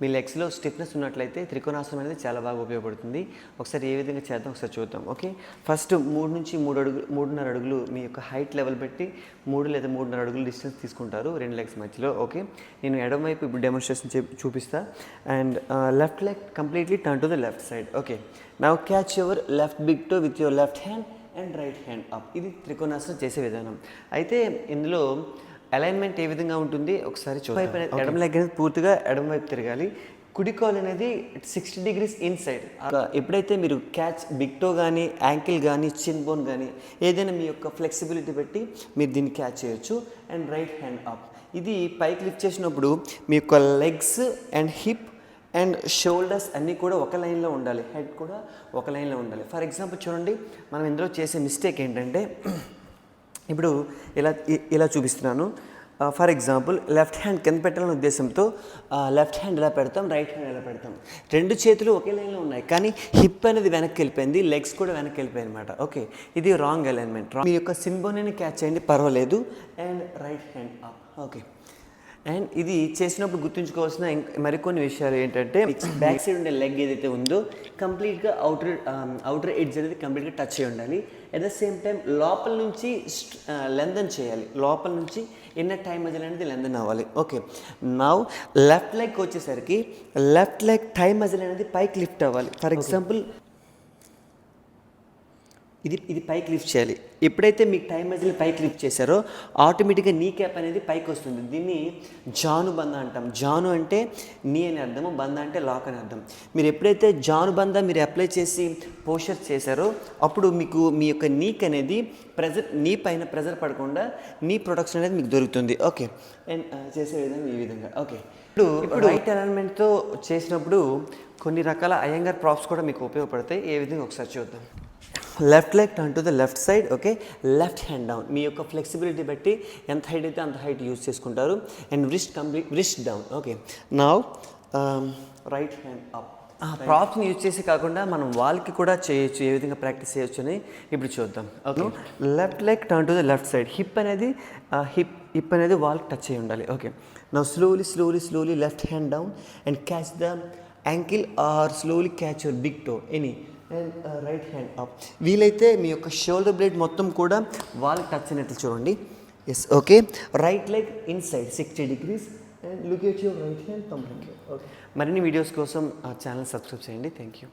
మీ లెగ్స్లో stiffness ఉన్నట్లయితే త్రికోణాసనం అనేది చాలా బాగా ఉపయోగపడుతుంది. ఒకసారి ఏ విధంగా చేద్దాం ఒకసారి చూద్దాం. ఓకే, ఫస్ట్ 3 నుంచి 3.5 అడుగులు మీ యొక్క హైట్ లెవెల్ పెట్టి 3 లేదా 3.5 అడుగులు డిస్టెన్స్ తీసుకుంటారు రెండు లెగ్స్ మధ్యలో. ఓకే, నేను ఎడమ వైపు ఇప్పుడు డెమోన్స్ట్రేషన్ చూపిస్తా. And left leg completely turn to the left side. Okay, now catch your left big toe with your left hand and right hand up. ఇది త్రికోణాసనం చేసే విధానం. అయితే ఇందులో అలైన్మెంట్ ఏ విధంగా ఉంటుంది ఒకసారి చూద్దాం. ఎడమ లెగ్ అనేది పూర్తిగా ఎడమ వైపు తిరగాలి. కుడి కాలు అనేది 60 degrees ఇన్సైడ్. ఎప్పుడైతే మీరు క్యాచ్ బిగ్ టో కానీ యాంకిల్ కానీ చిన్ బోన్ కానీ ఏదైనా మీ యొక్క ఫ్లెక్సిబిలిటీ బట్టి మీరు దీన్ని క్యాచ్ చేయొచ్చు. And right hand up. ఇది పైకి లిఫ్ట్ చేసినప్పుడు మీ యొక్క legs and hip and shoulders అన్నీ కూడా ఒక లైన్లో ఉండాలి. హెడ్ కూడా ఒక లైన్లో ఉండాలి. ఫర్ ఎగ్జాంపుల్ చూడండి, మనం ఇందులో చేసే మిస్టేక్ ఏంటంటే ఇప్పుడు ఇలా చూపిస్తున్నాను. ఫర్ ఎగ్జాంపుల్ లెఫ్ట్ హ్యాండ్ కింద పెట్టాలనే ఉద్దేశంతో లెఫ్ట్ హ్యాండ్ ఇలా పెడతాం, రైట్ హ్యాండ్ ఇలా పెడతాం. రెండు చేతులు ఒకే లైన్లో ఉన్నాయి, కానీ హిప్ అనేది వెనక్కి వెళ్ళిపోయింది, లెగ్స్ కూడా వెనక్కి వెళ్ళిపోయాయి అనమాట. ఓకే, ఇది రాంగ్ అలైన్మెంట్. మీ యొక్క సింబోని క్యాచ్ చేయండి, పర్వాలేదు. And right hand up. Okay, and ఇది చేసినప్పుడు గుర్తుంచుకోవాల్సిన మరికొన్ని విషయాలు ఏంటంటే బ్యాక్ సైడ్ ఉండే లెగ్ ఏదైతే ఉందో కంప్లీట్గా అవుటర్ ఎడ్జ్ అనేది కంప్లీట్గా టచ్ అయి ఉండాలి. అట్ ద సేమ్ టైం లోపల నుంచి లెందన్ చేయాలి. లోపల నుంచి ఇన్నర్ టై మజిల్ అనేది లెందన్ అవ్వాలి. ఓకే, నౌ లెఫ్ట్ లెగ్ వచ్చేసరికి లెఫ్ట్ లెగ్ టై మజిల్ అనేది పైకి లిఫ్ట్ అవ్వాలి. ఫర్ ఎగ్జాంపుల్ ఇది పైకి లిఫ్ట్ చేయాలి. ఎప్పుడైతే మీకు టై మజిల్ పైకి లిఫ్ట్ చేశారో ఆటోమేటిక్గా నీ క్యాప్ అనేది పైకి వస్తుంది. దీన్ని జాను బంధ అంటాం. జాను అంటే నీ అని అర్థము, బంధ అంటే లాక్ అని అర్థం. మీరు ఎప్పుడైతే జాను బంధ మీరు అప్లై చేసి పోస్చర్ చేశారో అప్పుడు మీకు మీ యొక్క నీక్ అనేది నీ పైన ప్రెజర్ పడకుండా నీ ప్రొటెక్షన్ అనేది మీకు దొరుకుతుంది. ఓకే, అండ్ చేసే విధంగా ఈ విధంగా. ఓకే, ఇప్పుడు రైట్ అలైన్మెంట్తో చేసినప్పుడు కొన్ని రకాల అయ్యంగార్ ప్రాప్స్ కూడా మీకు ఉపయోగపడతాయి. ఏ విధంగా ఒకసారి చూద్దాం. Left leg turn to the left side. Okay, left hand down. మీ యొక్క ఫ్లెక్సిబిలిటీ బట్టి ఎంత హైట్ అయితే అంత హైట్ యూజ్ చేసుకుంటారు. And wrist down. Okay, now right hand up. ప్రాప్స్ని యూజ్ చేసి కాకుండా మనం వాల్కి కూడా చేయొచ్చు. ఏ విధంగా ప్రాక్టీస్ చేయొచ్చు అని ఇప్పుడు చూద్దాం. ఓకే, left leg turn to the left side. Hip అనేది వాల్కి టచ్ అయ్యి ఉండాలి. Okay, now slowly left hand down and catch the ankle or slowly catch your big toe any and right hand up. వీలైతే మీ యొక్క షోల్డర్ బ్లేడ్ మొత్తం కూడా వాళ్ళకి టచ్ అయినట్లు చూడండి. Yes, okay, right leg inside 60 degrees and look at your right hand completely. Okay, మరిన్ని videos కోసం ఛానల్ సబ్స్క్రైబ్ చేయండి. Thank you.